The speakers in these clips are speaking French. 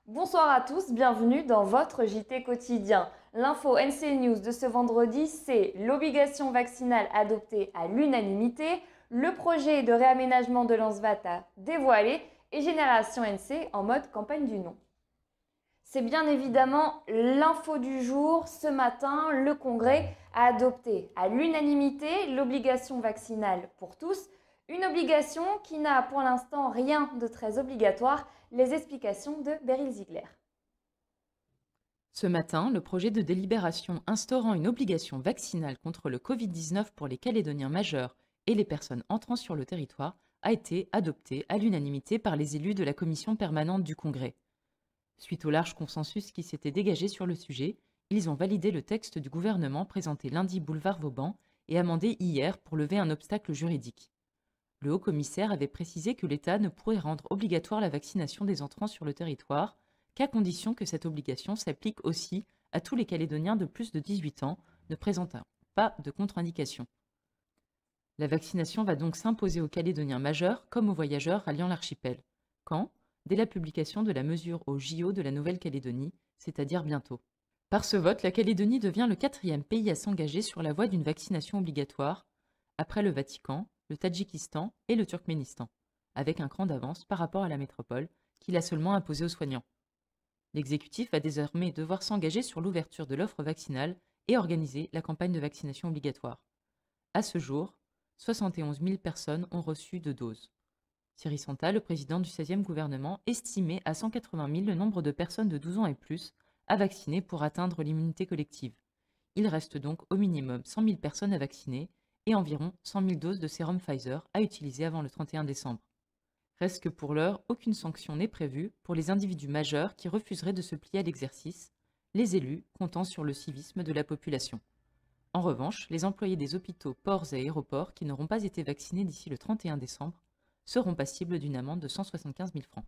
Bonsoir à tous, bienvenue dans votre JT quotidien. L'info NC News de ce vendredi, c'est l'obligation vaccinale adoptée à l'unanimité, le projet de réaménagement de Lansvata dévoilé et Génération NC en mode campagne du non. C'est bien évidemment l'info du jour. Ce matin, le Congrès a adopté à l'unanimité l'obligation vaccinale pour tous, une obligation qui n'a pour l'instant rien de très obligatoire. Les explications de Beryl Ziegler. Ce matin, le projet de délibération instaurant une obligation vaccinale contre le Covid-19 pour les Calédoniens majeurs et les personnes entrant sur le territoire a été adopté à l'unanimité par les élus de la commission permanente du Congrès. Suite au large consensus qui s'était dégagé sur le sujet, ils ont validé le texte du gouvernement présenté lundi boulevard Vauban et amendé hier pour lever un obstacle juridique. Le haut-commissaire avait précisé que l'État ne pourrait rendre obligatoire la vaccination des entrants sur le territoire qu'à condition que cette obligation s'applique aussi à tous les Calédoniens de plus de 18 ans ne présentant pas de contre-indication. La vaccination va donc s'imposer aux Calédoniens majeurs comme aux voyageurs ralliant l'archipel. Quand? Dès la publication de la mesure au JO de la Nouvelle-Calédonie, c'est-à-dire bientôt. Par ce vote, la Calédonie devient le 4e pays à s'engager sur la voie d'une vaccination obligatoire, après le Vatican, le Tadjikistan et le Turkménistan, avec un cran d'avance par rapport à la métropole, qui l'a seulement imposé aux soignants. L'exécutif va désormais devoir s'engager sur l'ouverture de l'offre vaccinale et organiser la campagne de vaccination obligatoire. À ce jour, 71 000 personnes ont reçu 2 doses. Thierry Santa, le président du 16e gouvernement, estimait à 180 000 le nombre de personnes de 12 ans et plus à vacciner pour atteindre l'immunité collective. Il reste donc au minimum 100 000 personnes à vacciner et environ 100 000 doses de sérum Pfizer à utiliser avant le 31 décembre. Reste que pour l'heure, aucune sanction n'est prévue pour les individus majeurs qui refuseraient de se plier à l'exercice, les élus comptant sur le civisme de la population. En revanche, les employés des hôpitaux, ports et aéroports qui n'auront pas été vaccinés d'ici le 31 décembre seront passibles d'une amende de 175 000 francs.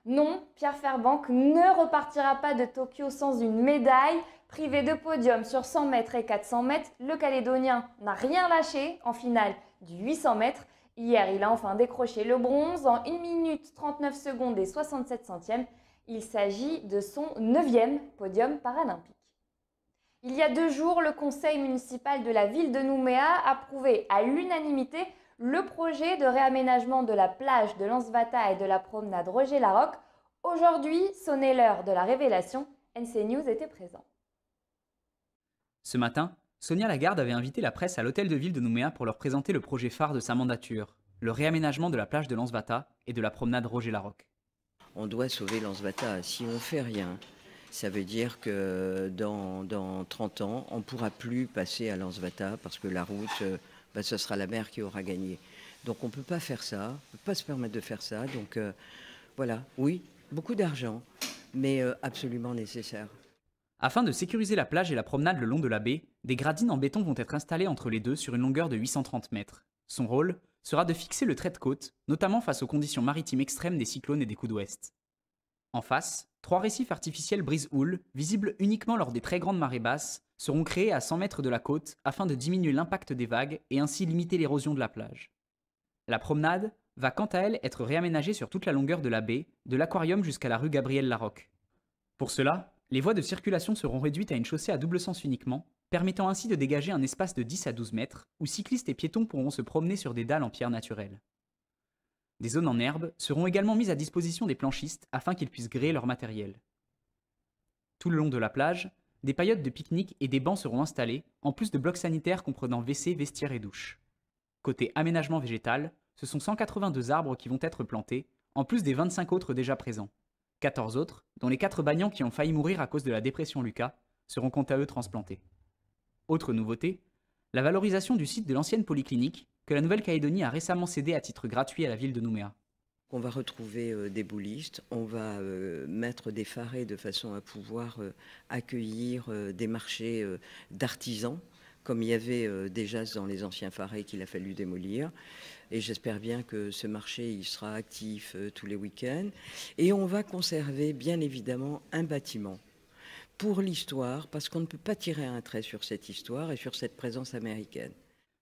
Non, Pierre Fairbank ne repartira pas de Tokyo sans une médaille. Privé de podium sur 100 mètres et 400 mètres, le Calédonien n'a rien lâché en finale du 800 mètres. Hier, il a enfin décroché le bronze en 1 minute 39 secondes et 67 centièmes. Il s'agit de son 9e podium paralympique. Il y a 2 jours, le conseil municipal de la ville de Nouméa a approuvé à l'unanimité le projet de réaménagement de la plage de Lansvata et de la promenade Roger-Larocque. Aujourd'hui sonnait l'heure de la révélation. NC News était présent. Ce matin, Sonia Lagarde avait invité la presse à l'hôtel de ville de Nouméa pour leur présenter le projet phare de sa mandature, le réaménagement de la plage de Lansvata et de la promenade Roger-Larocque. On doit sauver Lansvata. Si on ne fait rien, ça veut dire que dans 30 ans, on ne pourra plus passer à Lansvata parce que la route, ce sera la mer qui aura gagné. Donc on ne peut pas faire ça, on ne peut pas se permettre de faire ça. Donc voilà, oui, beaucoup d'argent, mais absolument nécessaire. Afin de sécuriser la plage et la promenade le long de la baie, des gradines en béton vont être installées entre les deux sur une longueur de 830 mètres. Son rôle sera de fixer le trait de côte, notamment face aux conditions maritimes extrêmes des cyclones et des coups d'ouest. En face, 3 récifs artificiels brise-houle, visibles uniquement lors des très grandes marées basses, seront créés à 100 mètres de la côte afin de diminuer l'impact des vagues et ainsi limiter l'érosion de la plage. La promenade va quant à elle être réaménagée sur toute la longueur de la baie, de l'aquarium jusqu'à la rue Gabriel-Larocque. Pour cela, les voies de circulation seront réduites à une chaussée à double sens uniquement, permettant ainsi de dégager un espace de 10 à 12 mètres où cyclistes et piétons pourront se promener sur des dalles en pierre naturelle. Des zones en herbe seront également mises à disposition des planchistes afin qu'ils puissent gréer leur matériel. Tout le long de la plage, des paillotes de pique-nique et des bancs seront installés, en plus de blocs sanitaires comprenant WC, vestiaires et douches. Côté aménagement végétal, ce sont 182 arbres qui vont être plantés, en plus des 25 autres déjà présents. 14 autres, dont les 4 bagnants qui ont failli mourir à cause de la dépression Lucas, seront quant à eux transplantés. Autre nouveauté, la valorisation du site de l'ancienne polyclinique, que la Nouvelle-Calédonie a récemment cédé à titre gratuit à la ville de Nouméa. On va retrouver des boulistes, on va mettre des farets de façon à pouvoir accueillir des marchés d'artisans, comme il y avait déjà dans les anciens farets qu'il a fallu démolir. Et j'espère bien que ce marché il sera actif tous les week-ends. Et on va conserver bien évidemment un bâtiment pour l'histoire, parce qu'on ne peut pas tirer un trait sur cette histoire et sur cette présence américaine.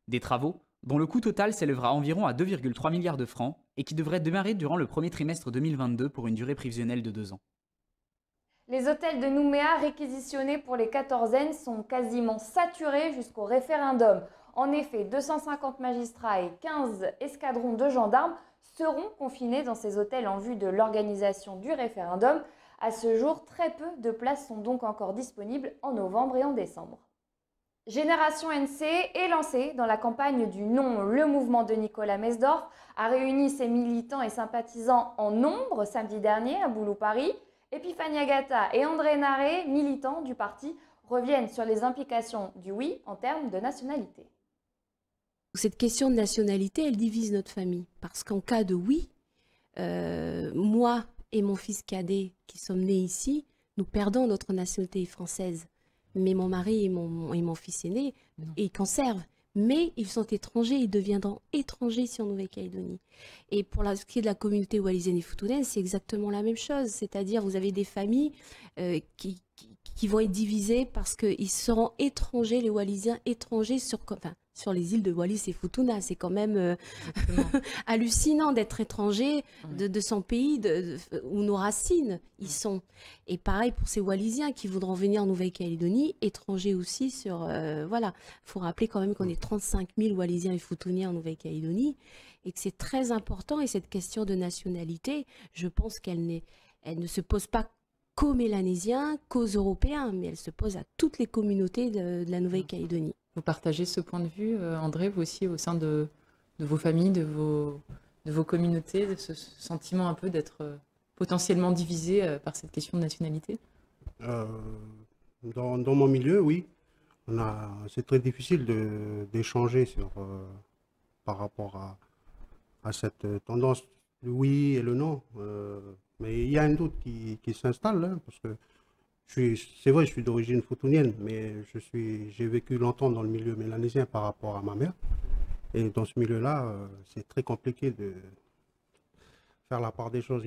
Des travaux dont le coût total s'élèvera environ à 2,3 milliards de francs et qui devrait démarrer durant le premier trimestre 2022 pour une durée prévisionnelle de 2 ans. Les hôtels de Nouméa réquisitionnés pour les quatorzaines sont quasiment saturés jusqu'au référendum. En effet, 250 magistrats et 15 escadrons de gendarmes seront confinés dans ces hôtels en vue de l'organisation du référendum. À ce jour, très peu de places sont donc encore disponibles en novembre et en décembre. Génération NC est lancée dans la campagne du non. Le mouvement de Nicolas Mesdorf a réuni ses militants et sympathisants en nombre samedi dernier à Boulou-Paris. Epifania Gata et André Naré, militants du parti, reviennent sur les implications du oui en termes de nationalité. Cette question de nationalité, elle divise notre famille. Parce qu'en cas de oui, moi et mon fils cadet qui sommes nés ici, nous perdons notre nationalité française. Mais mon mari et mon fils aîné, ils conservent. Mais ils sont étrangers, ils deviendront étrangers ici en Nouvelle-Calédonie. Et pour ce qui est de la communauté wallisienne et futunienne, c'est exactement la même chose. C'est-à-dire, vous avez des familles qui vont être divisées parce qu'ils seront étrangers, les Wallisiens étrangers sur les îles de Wallis et Futuna. C'est quand même hallucinant d'être étranger de son pays, où nos racines y sont. Et pareil pour ces Wallisiens qui voudront venir en Nouvelle-Calédonie, étrangers aussi sur... voilà, il faut rappeler quand même qu'on est 35 000 Wallisiens et Futuniens en Nouvelle-Calédonie et que c'est très important. Et cette question de nationalité, je pense qu'elle ne se pose pas qu'aux Mélanésiens, qu'aux Européens, mais elle se pose à toutes les communautés de la Nouvelle-Calédonie. Vous partagez ce point de vue, André, vous aussi, au sein de vos familles, de vos communautés, de ce sentiment un peu d'être potentiellement divisé par cette question de nationalité? Dans mon milieu, oui. C'est très difficile d'échanger par rapport à cette tendance, le oui et le non. Mais il y a un doute qui s'installe, hein, parce que c'est vrai, je suis d'origine futunienne, mais j'ai vécu longtemps dans le milieu mélanésien par rapport à ma mère. Et dans ce milieu-là, c'est très compliqué de faire la part des choses.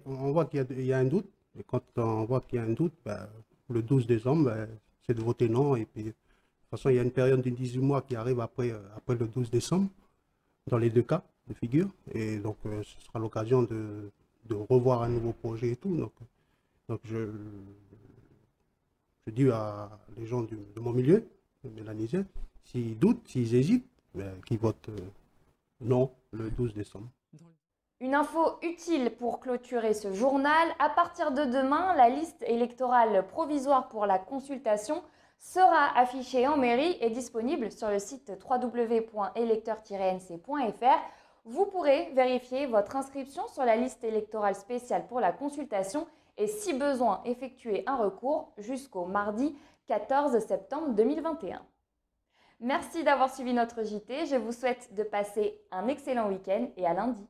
On voit qu'il y a un doute, et quand on voit qu'il y a un doute, le 12 décembre, c'est de voter non. Et puis, de toute façon, il y a une période de 18 mois qui arrive après le 12 décembre, dans les deux cas de figure. Et donc, ce sera l'occasion de revoir un nouveau projet et tout. Donc je dis à les gens de mon milieu, les Mélanésiens, s'ils doutent, s'ils hésitent, qu'ils votent non le 12 décembre. Une info utile pour clôturer ce journal, à partir de demain, la liste électorale provisoire pour la consultation sera affichée en mairie et disponible sur le site www.electeur-nc.fr. Vous pourrez vérifier votre inscription sur la liste électorale spéciale pour la consultation et si besoin effectuer un recours jusqu'au mardi 14 septembre 2021. Merci d'avoir suivi notre JT, je vous souhaite de passer un excellent week-end et à lundi.